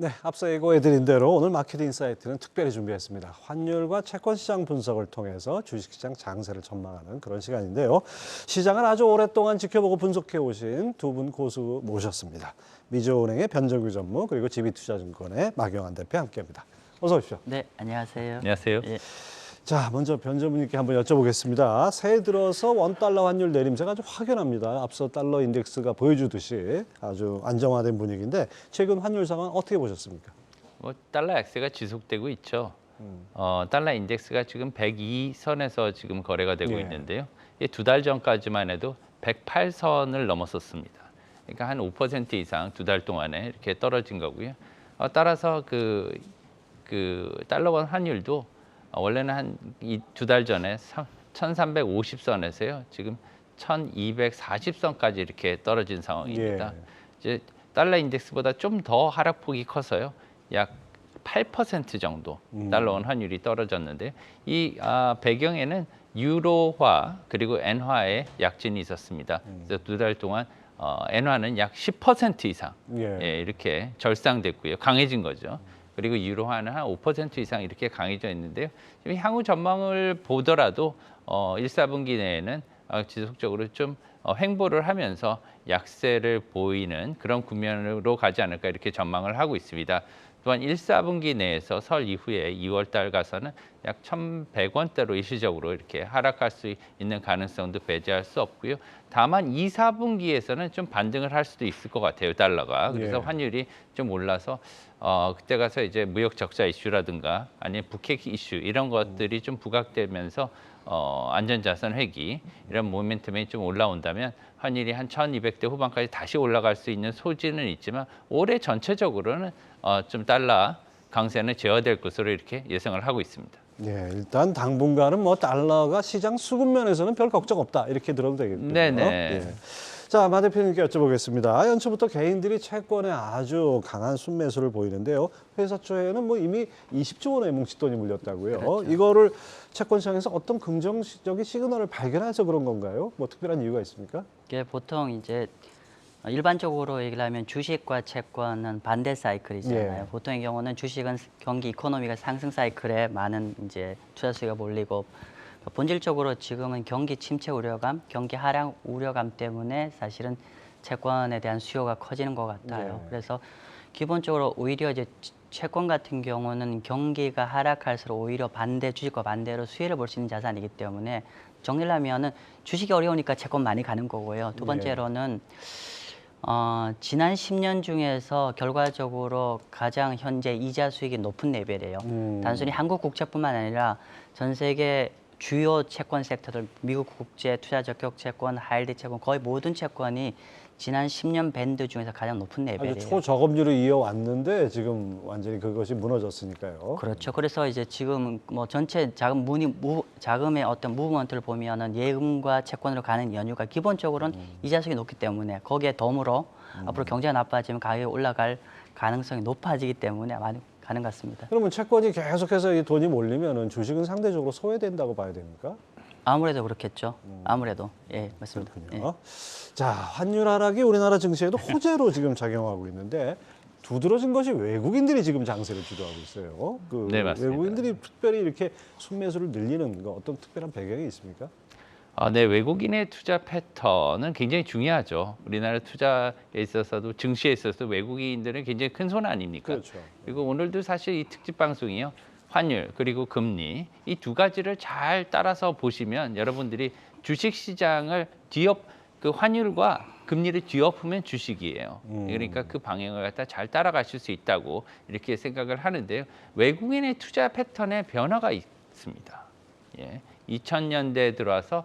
네, 앞서 예고해드린 대로 오늘 마켓 인사이트는 특별히 준비했습니다. 환율과 채권 시장 분석을 통해서 주식시장 장세를 전망하는 그런 시간인데요. 시장을 아주 오랫동안 지켜보고 분석해 오신 두 분 고수 모셨습니다. 미주은행의 변정규 전무 그리고 GB투자증권의 마경환 대표 함께합니다. 어서 오십시오. 네, 안녕하세요. 안녕하세요. 예, 자, 먼저 변 전무님께 한번 여쭤보겠습니다. 새해 들어서 원달러 환율 내림세가 아주 확연합니다. 앞서 달러 인덱스가 보여주듯이 아주 안정화된 분위기인데 최근 환율 상황 어떻게 보셨습니까? 뭐 달러 약세가 지속되고 있죠. 달러 인덱스가 지금 102선에서 지금 거래가 되고 예. 있는데요. 이게 2달 전까지만 해도 108선을 넘었었습니다. 그러니까 한 5% 이상 2달 동안에 이렇게 떨어진 거고요. 따라서 그 달러원 환율도 원래는 한 2달 전에 1350선에서요. 지금 1240선까지 이렇게 떨어진 상황입니다. 예. 이제 달러 인덱스보다 좀 더 하락폭이 커서요. 약 8% 정도 달러원 환율이 떨어졌는데 이 배경에는 유로화 그리고 엔화의 약진이 있었습니다. 그래서 2달 동안 엔화는 약 10% 이상 예. 이렇게 절상됐고요. 강해진 거죠. 그리고 유로화는 한 5% 이상 이렇게 강해져 있는데요. 지금 향후 전망을 보더라도 1, 4분기 내에는 지속적으로 좀 횡보를 하면서 약세를 보이는 그런 국면으로 가지 않을까 이렇게 전망을 하고 있습니다. 또한 1, 4분기 내에서 설 이후에 2월 달 가서는 약 1,100원대로 일시적으로 이렇게 하락할 수 있는 가능성도 배제할 수 없고요. 다만 2, 4분기에서는 좀 반등을 할 수도 있을 것 같아요, 달러가. 그래서 예. 환율이 좀 올라서 그때 가서 이제 무역 적자 이슈라든가 아니면 북핵 이슈 이런 것들이 좀 부각되면서 안전자산 회귀 이런 모멘텀이 좀 올라온다면 환율이 한 1,200대 후반까지 다시 올라갈 수 있는 소지는 있지만 올해 전체적으로는 좀 달러 강세는 제어될 것으로 이렇게 예상을 하고 있습니다. 예, 일단 당분간은 뭐 달러가 시장 수급 면에서는 별 걱정 없다 이렇게 들어도 되겠군요. 네네. 예. 자, 마 대표님께 여쭤보겠습니다. 연초부터 개인들이 채권에 아주 강한 순매수를 보이는데요. 회사 초에는 뭐 이미 20조 원의 뭉칫돈이 물렸다고요. 그렇죠. 이거를 채권 시장에서 어떤 긍정적인 시그널을 발견해서 그런 건가요? 뭐 특별한 이유가 있습니까? 이게 보통 이제 일반적으로 얘기를 하면 주식과 채권은 반대 사이클이잖아요. 예. 보통의 경우는 주식은 경기 이코노미가 상승 사이클에 많은 이제 투자 수익가 몰리고 본질적으로 지금은 경기 침체 우려감, 경기 하락 우려감 때문에 사실은 채권에 대한 수요가 커지는 것 같아요. 예. 그래서 기본적으로 오히려 이제 채권 같은 경우는 경기가 하락할수록 오히려 주식과 반대로 수혜를 볼 수 있는 자산이기 때문에 정리를 하면은 주식이 어려우니까 채권 많이 가는 거고요. 두 번째로는 지난 10년 중에서 결과적으로 가장 현재 이자 수익이 높은 레벨이에요. 단순히 한국 국채뿐만 아니라 전 세계 주요 채권 섹터들, 미국 국제, 투자 적격 채권, 하이힐드 채권 거의 모든 채권이 지난 10년 밴드 중에서 가장 높은 레벨이에요. 아주 초저금리를 이어왔는데 지금 완전히 그것이 무너졌으니까요. 그렇죠. 그래서 이제 지금 뭐 전체 자금의 어떤 무브먼트를 보면은 예금과 채권으로 가는 연유가 기본적으로는 이자 수익이 높기 때문에 거기에 덤으로 앞으로 경제가 나빠지면 가격이 올라갈 가능성이 높아지기 때문에 많이 가는 것 같습니다. 그러면 채권이 계속해서 이 돈이 몰리면은 주식은 상대적으로 소외된다고 봐야 됩니까? 아무래도 그렇겠죠. 아무래도 예 맞습니다. 그렇군요. 자, 환율 하락이 우리나라 증시에도 호재로 지금 작용하고 있는데 두드러진 것이 외국인들이 지금 장세를 주도하고 있어요. 네, 맞습니다. 외국인들이 특별히 이렇게 순매수를 늘리는 거 어떤 특별한 배경이 있습니까? 네, 외국인의 투자 패턴은 굉장히 중요하죠. 우리나라 투자에 있어서도 증시에 있어서 외국인들은 굉장히 큰 손 아닙니까? 그렇죠. 그리고 오늘도 사실 이 특집 방송이요. 환율 그리고 금리 이 두 가지를 잘 따라서 보시면 여러분들이 주식 시장을 그 환율과 금리를 뒤엎으면 주식이에요. 그러니까 그 방향을 갖다 잘 따라가실 수 있다고 이렇게 생각을 하는데요. 외국인의 투자 패턴에 변화가 있습니다. 예. 2000년대에 들어와서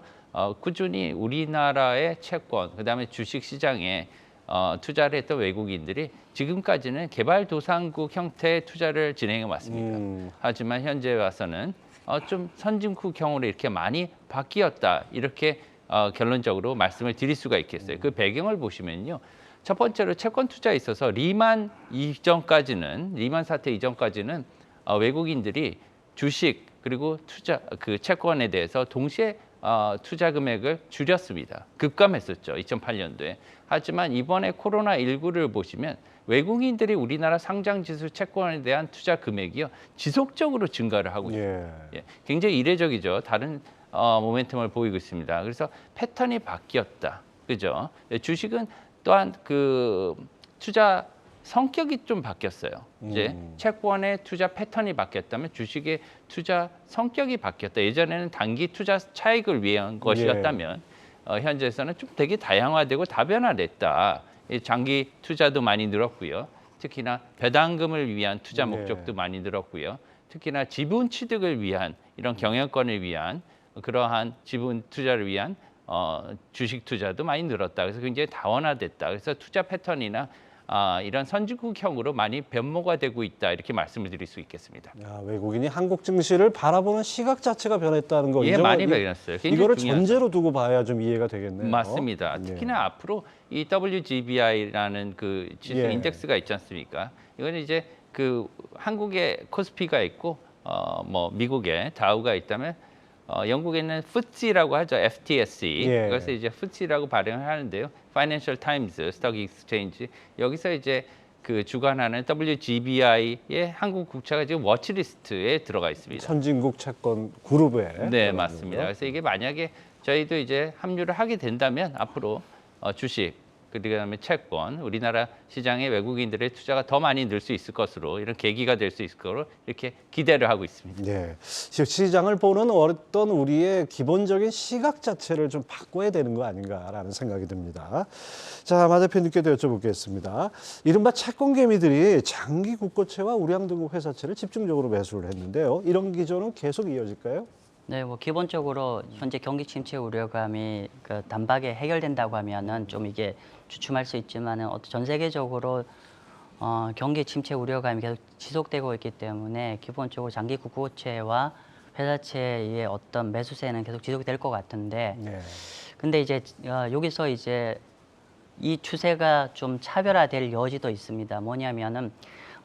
꾸준히 우리나라의 채권, 그다음에 주식 시장에 투자를 했던 외국인들이 지금까지는 개발도상국 형태의 투자를 진행해 왔습니다. 하지만 현재 와서는 좀 선진국형으로 이렇게 많이 바뀌었다. 이렇게 결론적으로 말씀을 드릴 수가 있겠어요. 그 배경을 보시면요. 첫 번째로 채권 투자에 있어서 리만 사태 이전까지는 외국인들이 주식 그리고 채권에 대해서 동시에 투자 금액을 줄였습니다. 급감했었죠. 2008년도에. 하지만 이번에 코로나19를 보시면 외국인들이 우리나라 상장지수 채권에 대한 투자 금액이요 지속적으로 증가를 하고 있습니다. 예. 예, 굉장히 이례적이죠. 다른 모멘텀을 보이고 있습니다. 그래서 패턴이 바뀌었다. 그죠? 예, 주식은 또한 그 투자 성격이 좀 바뀌었어요. 이제 채권의 투자 패턴이 바뀌었다면 주식의 투자 성격이 바뀌었다. 예전에는 단기 투자 차익을 위한 것이었다면 현재에서는 좀 되게 다양화되고 다변화됐다. 장기 투자도 많이 늘었고요. 특히나 배당금을 위한 투자 목적도 많이 늘었고요. 특히나 지분 취득을 위한 이런 경영권을 위한 그러한 지분 투자를 위한 주식 투자도 많이 늘었다. 그래서 굉장히 다원화됐다. 그래서 투자 패턴이나 이런 선진국형으로 많이 변모가 되고 있다. 이렇게 말씀을 드릴 수 있겠습니다. 야, 외국인이 한국 증시를 바라보는 시각 자체가 변했다는 거. 예, 많이 변했어요. 이거를 중요하다. 전제로 두고 봐야 좀 이해가 되겠네요. 맞습니다. 특히나 앞으로 이 WGBI라는 그 지수 인덱스가 있지 않습니까? 이거는 이제 그 한국의 코스피가 있고 뭐 미국의 다우가 있다면 영국에는 FTSE라고 하죠. FTSE. 그래서 이제 FTSE라고 발행을 하는데요. Financial Times, 스톡 익스체인지 여기서 이제 그 주관하는 WGBI의 한국 국채가 지금 워치리스트에 들어가 있습니다. 선진국 채권 그룹에. 네, 맞습니다. 그래서 이게 만약에 저희도 이제 합류를 하게 된다면 앞으로 주식 그다음에 채권, 우리나라 시장에 외국인들의 투자가 더 많이 늘 수 있을 것으로 이런 계기가 될 수 있을 것으로 이렇게 기대를 하고 있습니다. 네, 시장을 보는 어떤 우리의 기본적인 시각 자체를 좀 바꿔야 되는 거 아닌가라는 생각이 듭니다. 자, 마 대표님께도 여쭤보겠습니다. 이른바 채권개미들이 장기 국고채와 우량 등급 회사채를 집중적으로 매수를 했는데요. 이런 기조는 계속 이어질까요? 네, 뭐 기본적으로 현재 경기 침체 우려감이 그 단박에 해결된다고 하면은 좀 이게 주춤할 수 있지만은 전 세계적으로 경기 침체 우려감이 계속 지속되고 있기 때문에 기본적으로 장기 국고채와 회사채의 어떤 매수세는 계속 지속될 것 같은데, 근데 이제 여기서 이제 이 추세가 좀 차별화될 여지도 있습니다. 뭐냐면은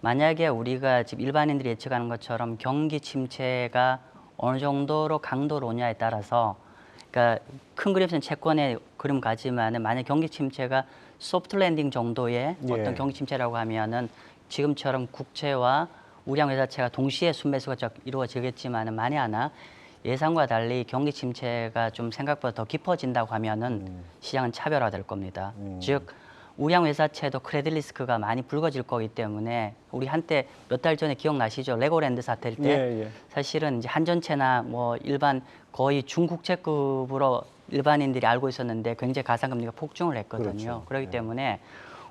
만약에 우리가 지금 일반인들이 예측하는 것처럼 경기 침체가 어느 정도로 강도로 오냐에 따라서, 그러니까 큰 그림에서는 채권의 그림 가지만은 만약 경기 침체가 소프트 랜딩 정도의 어떤 경기 침체라고 하면은 지금처럼 국채와 우량 회사채가 동시에 순매수가 이루어지겠지만은 만에 하나 예상과 달리 경기 침체가 좀 생각보다 더 깊어진다고 하면은 시장은 차별화될 겁니다. 즉 우량 회사채도 크레딧 리스크가 많이 불거질 거기 때문에 우리 한때 몇 달 전에 기억나시죠? 레고랜드 사태일 때 사실은 이제 한전채나 뭐 일반 거의 중국채급으로 일반인들이 알고 있었는데 굉장히 가상금리가 폭증을 했거든요. 그렇기 때문에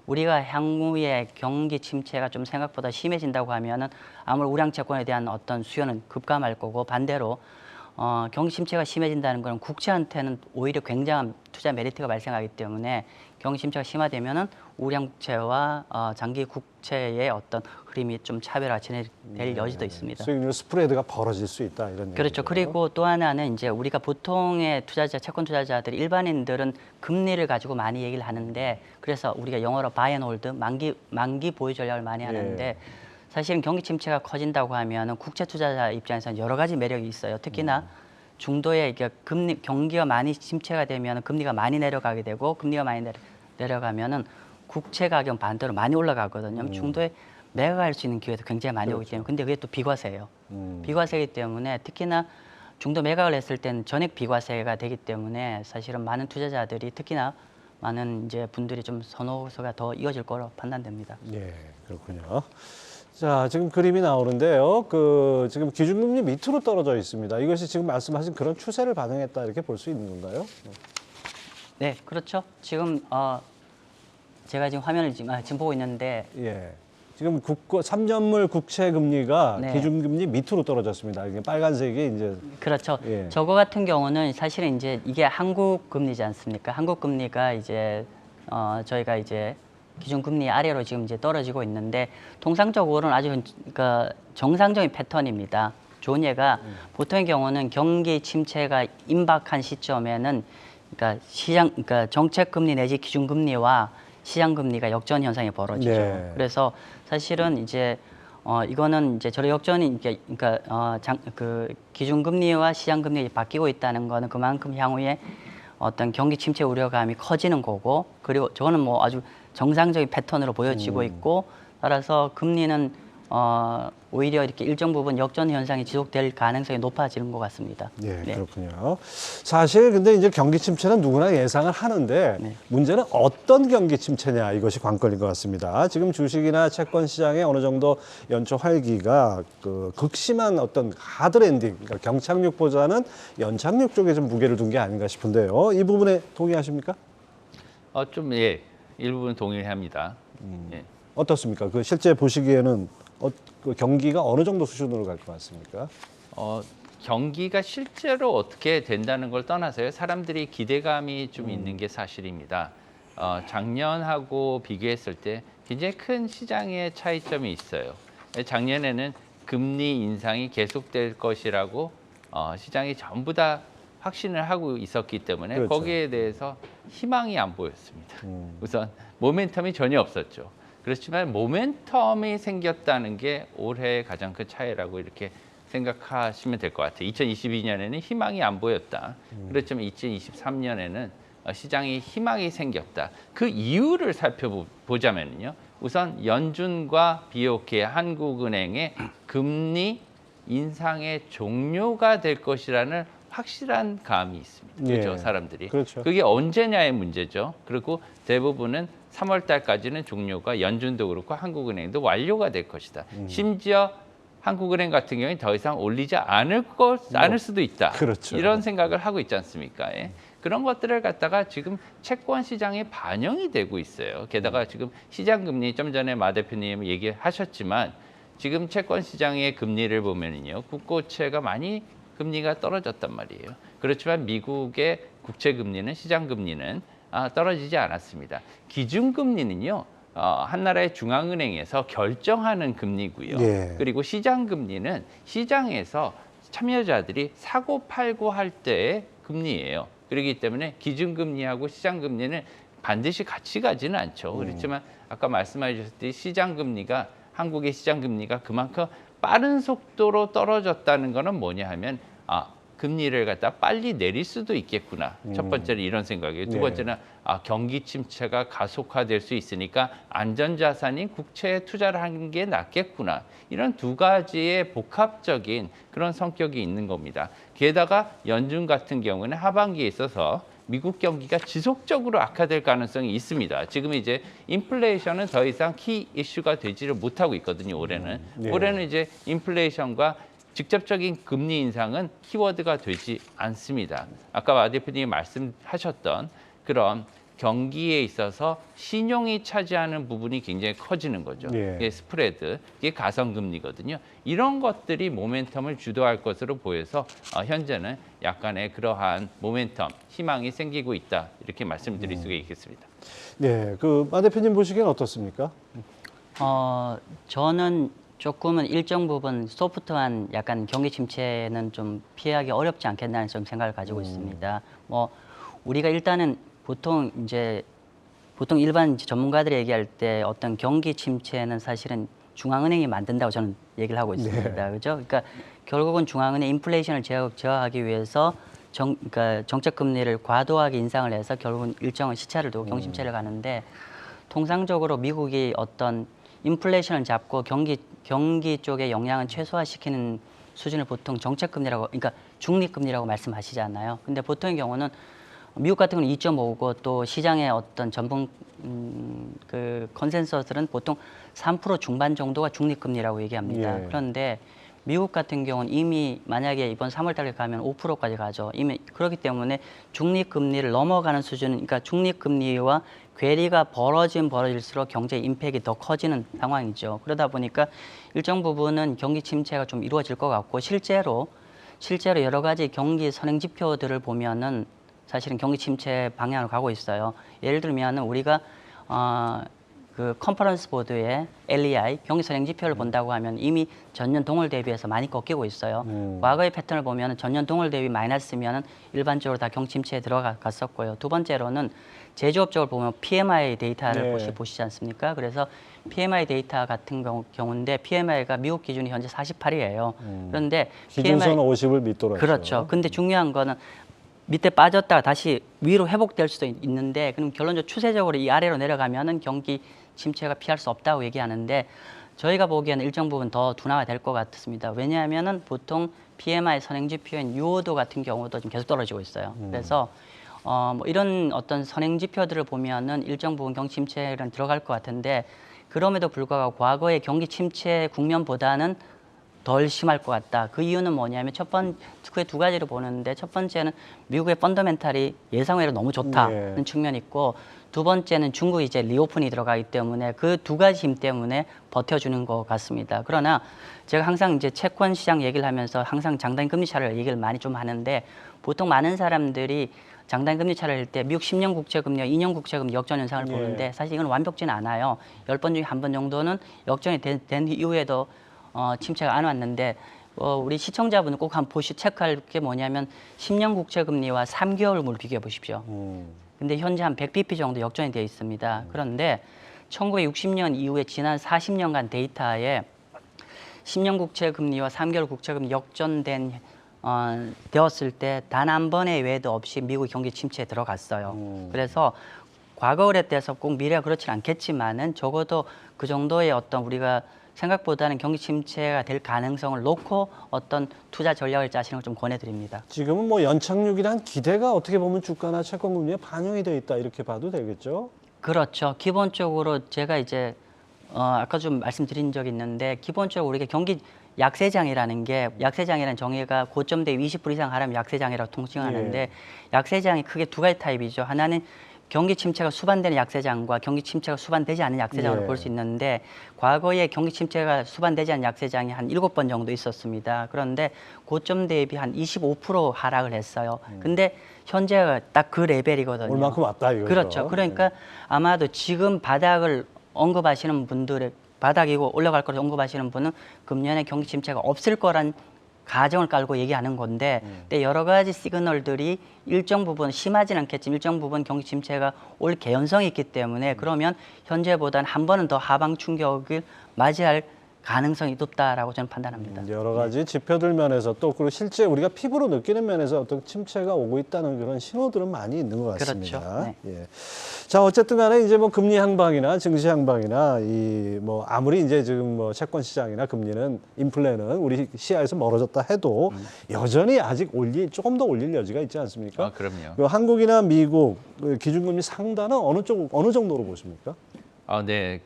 우리가 향후에 경기 침체가 좀 생각보다 심해진다고 하면은 아무래도 우량 채권에 대한 어떤 수요는 급감할 거고, 반대로 경기 침체가 심해진다는 것은 국채한테는 오히려 굉장한 투자 메리트가 발생하기 때문에 경기 침체가 심화되면은 우량 국채와 장기 국채의 어떤 흐름이 좀 차별화될 여지도 있습니다. 수익률 스프레드가 벌어질 수 있다 이런 그렇죠. 얘기죠. 그리고 또 하나는 이제 우리가 보통의 투자자, 채권 투자자들이 일반인들은 금리를 가지고 많이 얘기를 하는데, 그래서 우리가 영어로 buy and hold, 만기 보유 전략을 많이 하는데 사실은 경기 침체가 커진다고 하면은 국채 투자자 입장에서는 여러 가지 매력이 있어요. 특히나 중도에 이게 경기가 많이 침체가 되면 금리가 많이 내려가게 되고, 금리가 많이 내려가면은 국채 가격 반대로 많이 올라가거든요. 중도에 매각할 수 있는 기회도 굉장히 많이 오기 때문에, 근데 그게 또 비과세예요. 비과세이기 때문에 특히나 중도 매각을 했을 때는 전액 비과세가 되기 때문에 사실은 많은 투자자들이, 특히나 많은 이제 분들이 좀 선호가 더 이어질 거로 판단됩니다. 네, 그렇군요. 자, 지금 그림이 나오는데요. 지금 기준금리 밑으로 떨어져 있습니다. 이것이 지금 말씀하신 그런 추세를 반영했다 이렇게 볼 수 있는 건가요? 네, 그렇죠. 지금 제가 지금 화면을 지금 보고 있는데, 지금 3년물 국채 금리가 네. 기준금리 밑으로 떨어졌습니다. 이게 빨간색이 이제 그렇죠. 저거 같은 경우는 사실은 이제 이게 한국 금리지 않습니까? 한국 금리가 이제 저희가 이제 기준금리 아래로 지금 이제 떨어지고 있는데, 통상적으로는 아주 그러니까 정상적인 패턴입니다. 좋은 예가 보통의 경우는 경기 침체가 임박한 시점에는 그러니까 정책금리 내지 기준금리와 시장금리가 역전 현상이 벌어지죠. 그래서 사실은 이제 이거는 이제 저런 역전이 그러니까 그 기준금리와 시장금리가 바뀌고 있다는 거는 그만큼 향후에 어떤 경기 침체 우려감이 커지는 거고, 그리고 저거는 뭐 아주 정상적인 패턴으로 보여지고 있고, 따라서 금리는 오히려 이렇게 일정 부분 역전 현상이 지속될 가능성이 높아지는 것 같습니다. 예, 네. 그렇군요. 사실 근데 이제 경기 침체는 누구나 예상을 하는데 네. 문제는 어떤 경기 침체냐 이것이 관건인 것 같습니다. 지금 주식이나 채권 시장에 어느 정도 연초 활기가 그 극심한 어떤 하드 랜딩, 그러니까 경착륙보다는 연착륙 쪽에 좀 무게를 둔 게 아닌가 싶은데요. 이 부분에 동의하십니까? 좀 예, 일부분 동의합니다. 예. 어떻습니까? 그 실제 보시기에는 그 경기가 어느 정도 수준으로 갈 것 같습니까? 경기가 실제로 어떻게 된다는 걸 떠나서요. 사람들이 기대감이 좀 있는 게 사실입니다. 작년하고 비교했을 때 굉장히 큰 시장의 차이점이 있어요. 작년에는 금리 인상이 계속될 것이라고 시장이 전부 다 확신을 하고 있었기 때문에 그렇죠. 거기에 대해서 희망이 안 보였습니다. 우선 모멘텀이 전혀 없었죠. 그렇지만 모멘텀이 생겼다는 게 올해의 가장 큰 차이라고 이렇게 생각하시면 될 것 같아요. 2022년에는 희망이 안 보였다. 그렇지만 2023년에는 시장이 희망이 생겼다. 그 이유를 살펴보자면요. 우선 연준과 BOK 한국은행의 금리 인상의 종료가 될 것이라는 확실한 감이 있습니다. 그렇죠, 예. 사람들이. 그렇죠. 그게 언제냐의 문제죠. 그리고 대부분은 3월 달까지는 종료가 연준도 그렇고 한국은행도 완료가 될 것이다. 심지어 한국은행 같은 경우에 더 이상 올리지 않을 수도 있다. 그렇죠. 이런 생각을 하고 있지 않습니까? 예. 그런 것들을 갖다가 지금 채권 시장에 반영이 되고 있어요. 게다가 지금 시장 금리 좀 전에 마 대표님 얘기하셨지만 지금 채권 시장의 금리를 보면요, 국고채가 많이 금리가 떨어졌단 말이에요. 그렇지만 미국의 국채 금리는 시장 금리는 떨어지지 않았습니다. 기준금리는요, 한 나라의 중앙은행에서 결정하는 금리고요. 예. 그리고 시장 금리는 시장에서 참여자들이 사고 팔고 할 때의 금리예요. 그렇기 때문에 기준금리하고 시장금리는 반드시 같이 가지는 않죠. 그렇지만 아까 말씀하셨듯이 시장금리가 한국의 시장금리가 그만큼 빠른 속도로 떨어졌다는 거는 뭐냐 하면 금리를 갖다 빨리 내릴 수도 있겠구나. 첫 번째는 이런 생각이에요. 두 네. 번째는 경기 침체가 가속화될 수 있으니까 안전자산인 국채에 투자를 하는 게 낫겠구나. 이런 두 가지의 복합적인 그런 성격이 있는 겁니다. 게다가 연준 같은 경우는 하반기에 있어서 미국 경기가 지속적으로 악화될 가능성이 있습니다. 지금 이제 인플레이션은 더 이상 키 이슈가 되지를 못하고 있거든요. 올해는. 네. 올해는 이제 인플레이션과 직접적인 금리 인상은 키워드가 되지 않습니다. 아까 마 대표님이 말씀하셨던 그런 경기에 있어서 신용이 차지하는 부분이 굉장히 커지는 거죠. 예. 이게 스프레드, 이게 가성금리거든요. 이런 것들이 모멘텀을 주도할 것으로 보여서 현재는 약간의 그러한 모멘텀, 희망이 생기고 있다. 이렇게 말씀드릴 수가 있겠습니다. 네, 그 마 대표님 보시기엔 어떻습니까? 저는 조금은 일정 부분 소프트한 약간 경기 침체는 좀 피하기 어렵지 않겠나는 좀 생각을 가지고 있습니다. 뭐 우리가 일단은 보통 일반 전문가들이 얘기할 때 어떤 경기 침체는 사실은 중앙은행이 만든다고 저는 얘기를 하고 있습니다. 그죠? 그러니까 결국은 중앙은행 인플레이션을 제어하기 위해서 그러니까 정책 금리를 과도하게 인상을 해서 결국은 일정한 시차를 두고 경침체를 가는데, 통상적으로 미국이 어떤 인플레이션을 잡고 경기 쪽에 영향을 최소화시키는 수준을 보통 정책 금리라고, 그러니까 중립 금리라고 말씀하시잖아요. 근데 보통의 경우는 미국 같은 경우는 2.5고 또 시장의 어떤 전분 그 컨센서스는 보통 3% 중반 정도가 중립 금리라고 얘기합니다. 예. 그런데 미국 같은 경우는 이미 만약에 이번 3월 달에 가면 5%까지 가죠. 이미 그렇기 때문에 중립 금리를 넘어가는 수준은, 그러니까 중립 금리와 괴리가 벌어질수록 경제 임팩이 더 커지는 상황이죠. 그러다 보니까 일정 부분은 경기 침체가 좀 이루어질 것 같고, 실제로 여러 가지 경기 선행 지표들을 보면은 사실은 경기 침체 방향으로 가고 있어요. 예를 들면 우리가 그 컨퍼런스 보드의 LEI 경기 선행 지표를 본다고 하면 이미 전년 동월 대비해서 많이 꺾이고 있어요. 과거의 패턴을 보면 전년 동월 대비 마이너스면 일반적으로 다 경기 침체에 들어갔었고요. 두 번째로는 제조업 쪽을 보면 PMI 데이터를 네. 보시지 않습니까? 그래서 PMI 데이터 같은 경우인데 PMI가 미국 기준이 현재 48이에요. 그런데 기준선 50을 밑도록 그렇죠. 근데 중요한 거는 밑에 빠졌다가 다시 위로 회복될 수도 있는데 그럼 결론적으로 추세적으로 이 아래로 내려가면은 경기 침체가 피할 수 없다고 얘기하는데 저희가 보기에는 일정 부분 더 둔화가 될 것 같습니다. 왜냐하면은 보통 PMI 선행 지표인 유오도 같은 경우도 지금 계속 떨어지고 있어요. 그래서 뭐 이런 어떤 선행 지표들을 보면은 일정 부분 경기 침체는 들어갈 것 같은데 그럼에도 불구하고 과거의 경기 침체 국면보다는 덜 심할 것 같다. 그 이유는 뭐냐면 크게 두 가지를 보는데 첫 번째는 미국의 펀더멘탈이 예상외로 너무 좋다는 네. 측면이 있고 두 번째는 중국이 이제 리오픈이 들어가기 때문에 그 두 가지 힘 때문에 버텨주는 것 같습니다. 그러나 제가 항상 이제 채권 시장 얘기를 하면서 항상 장단 금리 차를 얘기를 많이 좀 하는데 보통 많은 사람들이 장단 금리 차를 할 때 미국 10년 국채 금리와 2년 국채 금리 역전 현상을 예. 보는데 사실 이건 완벽지는 않아요. 10번 중에 한 번 정도는 역전이 된 이후에도 침체가 안 왔는데 우리 시청자분은 꼭 한번 체크할 게 뭐냐면 10년 국채 금리와 3개월물 비교해 보십시오. 근데 현재 한 100bp 정도 역전이 되어 있습니다. 그런데 1960년 이후에 지난 40년간 데이터에 10년 국채 금리와 3개월 국채 금리 역전된 되었을 때 단 한 번의 외도 없이 미국 경기 침체에 들어갔어요. 그래서 과거 그랬대서 꼭 미래가 그렇지는 않겠지만은 적어도 그 정도의 어떤 우리가 생각보다는 경기 침체가 될 가능성을 놓고 어떤 투자 전략을 짜시는 걸 좀 권해드립니다. 지금은 뭐 연착륙이란 기대가 어떻게 보면 주가나 채권 금리에 반영이 돼 있다 이렇게 봐도 되겠죠? 그렇죠. 기본적으로 제가 이제 아까 좀 말씀드린 적이 있는데 기본적으로 우리가 경기 약세장이라는 정의가 고점 대비 20% 이상 하라면 약세장이라고 통칭하는데 예. 약세장이 크게 두 가지 타입이죠. 하나는 경기 침체가 수반되는 약세장과 경기 침체가 수반되지 않는 약세장으로 예. 볼 수 있는데 과거에 경기 침체가 수반되지 않는 약세장이 한 7번 정도 있었습니다. 그런데 고점 대비 한 25% 하락을 했어요. 근데 현재가 딱 그 레벨이거든요. 올만큼 왔다 이거죠. 그렇죠. 그러니까 아마도 지금 바닥을 언급하시는 분들의 바닥이고 올라갈 거를 언급하시는 분은 금년에 경기 침체가 없을 거란 가정을 깔고 얘기하는 건데 근데 여러 가지 시그널들이 일정 부분 심하지는 않겠지만 일정 부분 경기 침체가 올 개연성이 있기 때문에 그러면 현재보다는 한 번은 더 하방 충격을 맞이할 가능성이 높다라고 저는 판단합니다. 여러 가지 지표들 면에서 또 그리고 실제 우리가 피부로 느끼는 면에서 어떤 침체가 오고 있다는 그런 신호들은 많이 있는 것 같습니다. 그렇죠. 네. 예. 자, 어쨌든 간에 이제 뭐 금리 향방이나 증시 향방이나 이 뭐 아무리 이제 지금 뭐 채권 시장이나 금리는 인플레는 우리 시야에서 멀어졌다 해도 여전히 아직 조금 더 올릴 여지가 있지 않습니까? 아, 그럼요. 그 한국이나 미국 그 기준금리 상단은 어느 정도로 보십니까? 네.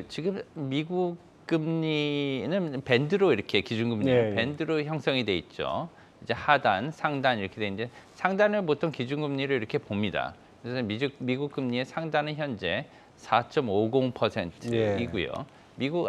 지금 미국 금리는 밴드로 이렇게 기준금리 예, 예. 밴드로 형성이 돼 있죠. 이제 하단, 상단 이렇게 돼 있는데 상단을 보통 기준금리를 이렇게 봅니다. 그래서 미국 금리의 상단은 현재 4.50%이고요.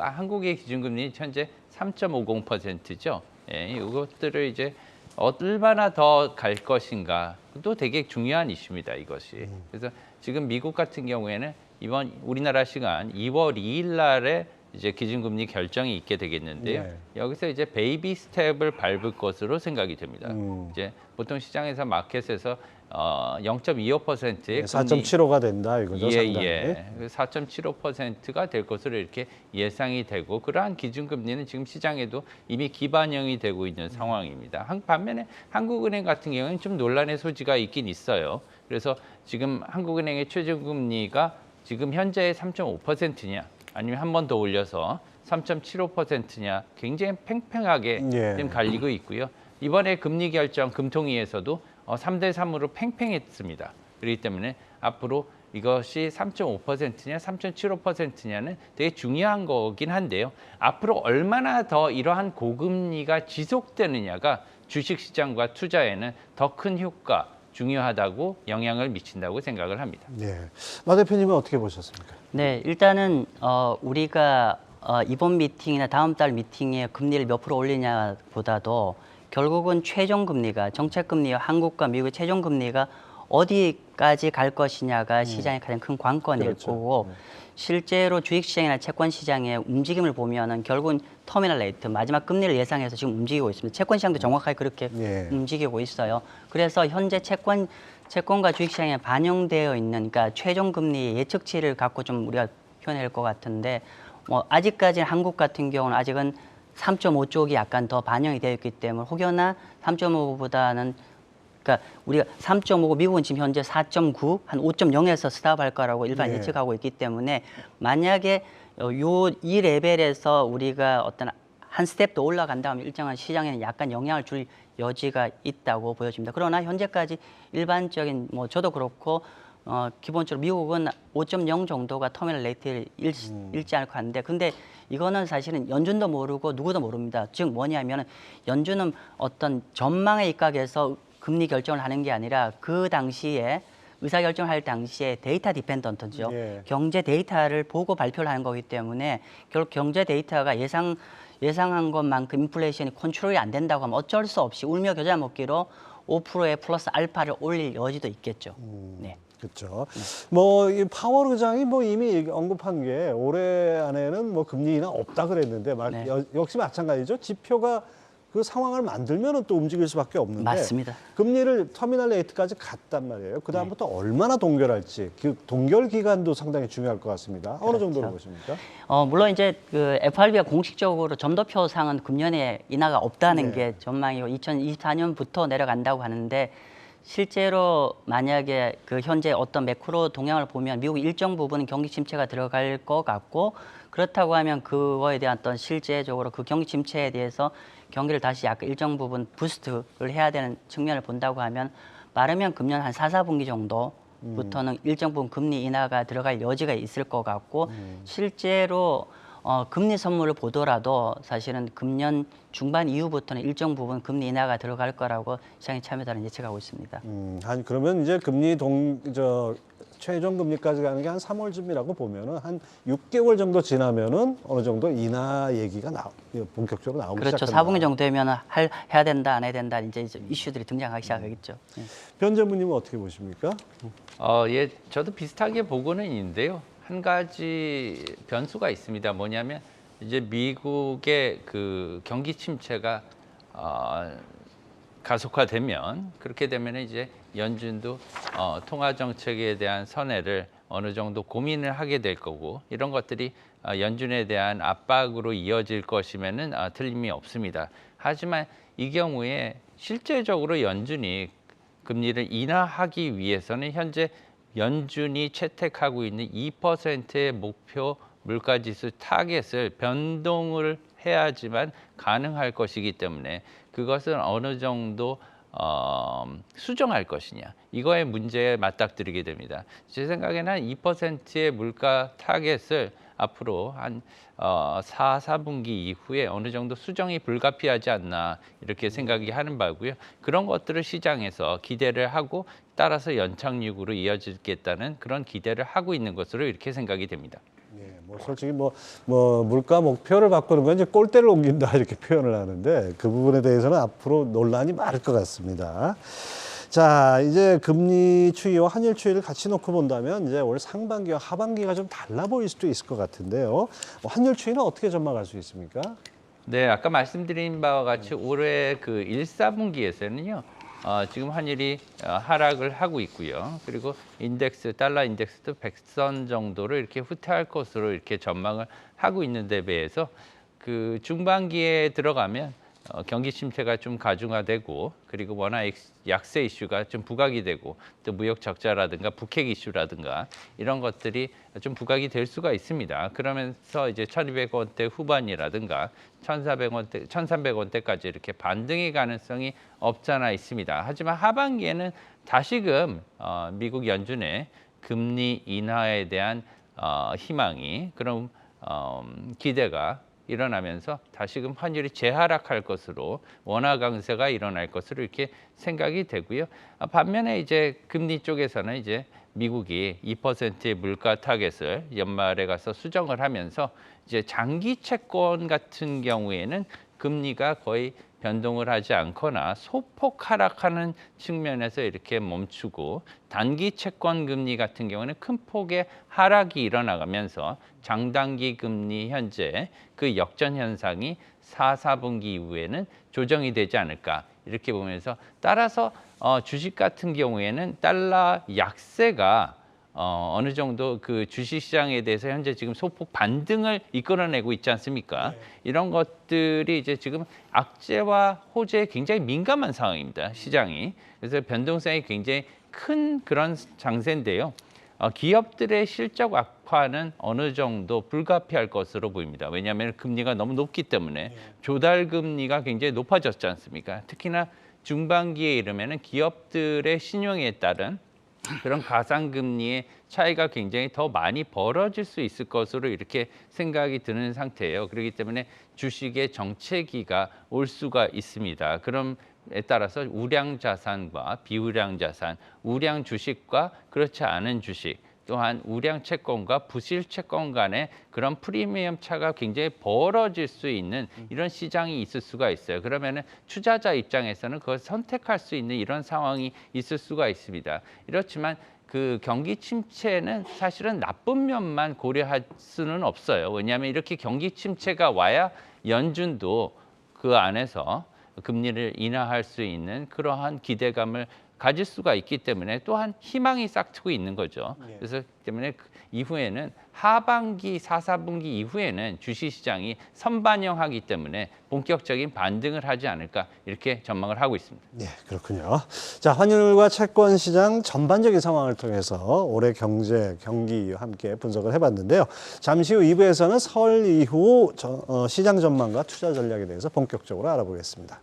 한국의 기준금리 현재 3.50%죠. 예, 이것들을 이제 얼마나 더 갈 것인가 또 되게 중요한 이슈입니다. 이것이. 그래서 지금 미국 같은 경우에는 이번 우리나라 시간 2월 2일 날에 이제 기준금리 결정이 있게 되겠는데요. 네. 여기서 이제 베이비 스텝을 밟을 것으로 생각이 됩니다. 이제 보통 시장에서 마켓에서 0.25%의 4.75가 된다 이거죠, 상당히. 예. 4.75%가 될 것으로 이렇게 예상이 되고 그러한 기준금리는 지금 시장에도 이미 기반영이 되고 있는 상황입니다. 반면에 한국은행 같은 경우는 좀 논란의 소지가 있긴 있어요. 그래서 지금 한국은행의 최저금리가 지금 현재의 3.5%냐 아니면 한 번 더 올려서 3.75%냐 굉장히 팽팽하게 예. 지금 갈리고 있고요. 이번에 금리 결정 금통위에서도 3대 3으로 팽팽했습니다. 그렇기 때문에 앞으로 이것이 3.5%냐 3.75%냐는 되게 중요한 거긴 한데요. 앞으로 얼마나 더 이러한 고금리가 지속되느냐가 주식시장과 투자에는 더 큰 효과, 중요하다고 영향을 미친다고 생각을 합니다. 네. 마 대표님은 어떻게 보셨습니까? 네, 일단은 우리가 이번 미팅이나 다음 달 미팅에 금리를 몇 프로 올리냐보다도 결국은 최종 금리가 정책 금리와 한국과 미국의 최종 금리가 어디까지 갈 것이냐가 시장의 가장 큰 관건일 그렇죠. 거고 실제로 주식시장이나 채권시장의 움직임을 보면은 결국은 터미널 레이트 마지막 금리를 예상해서 지금 움직이고 있습니다. 채권시장도 정확하게 그렇게 예. 움직이고 있어요. 그래서 현재 채권과 주식시장에 반영되어 있는 그러니까 최종 금리 예측치를 갖고 좀 우리가 표현해야 할 것 같은데 아직까지 한국 같은 경우는 아직은 3.5 쪽이 약간 더 반영이 되어 있기 때문에 혹여나 3.5보다는 그러니까 우리가 3.5고 미국은 지금 현재 4.9, 한 5.0에서 스탑할 거라고 일반 네. 예측하고 있기 때문에 만약에 이 레벨에서 우리가 어떤 한 스텝 더 올라간다면 일정한 시장에는 약간 영향을 줄 여지가 있다고 보여집니다. 그러나 현재까지 일반적인 저도 그렇고 기본적으로 미국은 5.0 정도가 터미널 레이트를 읽지 않고 하는데 근데 이거는 사실은 연준도 모르고 누구도 모릅니다. 즉 뭐냐면은 연준은 어떤 전망에 입각해서 금리 결정을 하는 게 아니라 그 당시에 의사결정을 할 당시에 데이터 디펜던트죠. 예. 경제 데이터를 보고 발표를 하는 거기 때문에 결국 경제 데이터가 예상한 것만큼 인플레이션이 컨트롤이 안 된다고 하면 어쩔 수 없이 울며 겨자 먹기로 5%의 플러스 알파를 올릴 여지도 있겠죠. 네. 그렇죠. 이 파월 의장이 이미 언급한 게 올해 안에는 금리 인하 없다 그랬는데 네. 역시 마찬가지죠. 지표가 그 상황을 만들면은 또 움직일 수밖에 없는데 맞습니다. 금리를 터미널 레이트까지 갔단 말이에요. 그 다음부터 얼마나 동결할지 그 동결 기간도 상당히 중요할 것 같습니다. 어느 정도로 보십니까? 물론 이제 그 FRB가 공식적으로 점도표상은 금년에 인하가 없다는 네. 게 전망이고 2024년부터 내려간다고 하는데 실제로 만약에 그 현재 어떤 매크로 동향을 보면 미국 일정 부분은 경기 침체가 들어갈 것 같고 그렇다고 하면 그거에 대한 어떤 실제적으로 그 경기 침체에 대해서 경기를 다시 약간 일정 부분 부스트를 해야 되는 측면을 본다고 하면 빠르면 금년 한 4, 4분기 정도부터는 일정 부분 금리 인하가 들어갈 여지가 있을 것 같고 실제로 금리 선물을 보더라도 사실은 금년 중반 이후부터는 일정 부분 금리 인하가 들어갈 거라고 시장의 참여자는 예측하고 있습니다. 그러면 이제 최종 금리까지 가는 게 한 3월쯤이라고 보면은 한 6개월 정도 지나면은 어느 정도 인하 얘기가 본격적으로 나오기 그렇죠. 시작한다. 4분기 정도 되면 해야 된다, 안 해야 된다 이제 이슈들이 등장하기 시작하겠죠. 네. 변 전무님은 어떻게 보십니까? 예, 저도 비슷하게 보고는 있는데요. 한 가지 변수가 있습니다. 뭐냐면 이제 미국의 그 경기 침체가 가속화되면 그렇게 되면 이제 연준도 통화 정책에 대한 선회를 어느 정도 고민을 하게 될 거고 이런 것들이 연준에 대한 압박으로 이어질 것이면은 틀림이 없습니다. 하지만 이 경우에 실제적으로 연준이 금리를 인하하기 위해서는 현재 연준이 채택하고 있는 2%의 목표 물가지수 타겟을 변동을 해야지만 가능할 것이기 때문에 그것은 어느 정도 수정할 것이냐 이거의 문제에 맞닥뜨리게 됩니다. 제 생각에는 한 2%의 물가 타겟을 앞으로 한 4분기 이후에 어느 정도 수정이 불가피하지 않나 이렇게 생각이 하는 바고요. 그런 것들을 시장에서 기대를 하고 따라서 연착륙으로 이어지겠다는 그런 기대를 하고 있는 것으로 이렇게 생각이 됩니다. 예, 솔직히 물가 목표를 바꾸는 건 이제 꼴대를 옮긴다 이렇게 표현을 하는데 그 부분에 대해서는 앞으로 논란이 많을 것 같습니다. 자, 이제 금리 추이와 환율 추이를 같이 놓고 본다면 이제 올 상반기와 하반기가 좀 달라 보일 수도 있을 것 같은데요. 환율 추이는 어떻게 전망할 수 있습니까? 네, 아까 말씀드린 바와 같이 올해 그 1, 4분기에서는요. 지금 환율이 하락을 하고 있고요. 그리고 달러 인덱스도 100선 정도를 이렇게 후퇴할 것으로 이렇게 전망을 하고 있는 데 비해서 그 중반기에 들어가면 경기 침체가 좀 가중화되고 그리고 원화 약세 이슈가 좀 부각이 되고 또 무역 적자라든가 북핵 이슈라든가 이런 것들이 좀 부각이 될 수가 있습니다. 그러면서 이제 1,200원대 후반이라든가 1,300원대까지 이렇게 반등의 가능성이 없잖아 있습니다. 하지만 하반기에는 다시금 미국 연준의 금리 인하에 대한 희망이 그런 기대가 일어나면서 다시금 환율이 재하락할 것으로 원화 강세가 일어날 것으로 이렇게 생각이 되고요. 반면에 이제 금리 쪽에서는 이제 미국이 2%의 물가 타겟을 연말에 가서 수정을 하면서 이제 장기 채권 같은 경우에는 금리가 거의 변동을 하지 않거나 소폭 하락하는 측면에서 이렇게 멈추고 단기 채권 금리 같은 경우는 큰 폭의 하락이 일어나가면서 장단기 금리 현재 그 역전 현상이 4분기 이후에는 조정이 되지 않을까 이렇게 보면서 따라서 주식 같은 경우에는 달러 약세가 어느 정도 그 주식시장에 대해서 현재 지금 소폭 반등을 이끌어내고 있지 않습니까? 이런 것들이 이제 지금 악재와 호재에 굉장히 민감한 상황입니다. 시장이. 그래서 변동성이 굉장히 큰 그런 장세인데요. 기업들의 실적 악화는 어느 정도 불가피할 것으로 보입니다. 왜냐하면 금리가 너무 높기 때문에 조달 금리가 굉장히 높아졌지 않습니까? 특히나 중반기에 이르면은 기업들의 신용에 따른 그런 가상금리의 차이가 굉장히 더 많이 벌어질 수 있을 것으로 이렇게 생각이 드는 상태예요. 그렇기 때문에 주식의 정체기가 올 수가 있습니다. 그럼에 따라서 우량 자산과 비우량 자산, 우량 주식과 그렇지 않은 주식, 또한 우량 채권과 부실 채권 간의 그런 프리미엄 차가 굉장히 벌어질 수 있는 이런 시장이 있을 수가 있어요. 그러면은 투자자 입장에서는 그걸 선택할 수 있는 이런 상황이 있을 수가 있습니다. 이렇지만 그 경기 침체는 사실은 나쁜 면만 고려할 수는 없어요. 왜냐하면 이렇게 경기 침체가 와야 연준도 그 안에서 금리를 인하할 수 있는 그러한 기대감을 가질 수가 있기 때문에 또한 희망이 싹트고 있는 거죠. 그래서 때문에 이후에는 하반기 4분기 이후에는 주식시장이 선반영하기 때문에 본격적인 반등을 하지 않을까 이렇게 전망을 하고 있습니다. 네, 그렇군요. 자, 환율과 채권 시장 전반적인 상황을 통해서 올해 경제, 경기 함께 분석을 해봤는데요. 잠시 후 2부에서는 설 이후 시장 전망과 투자 전략에 대해서 본격적으로 알아보겠습니다.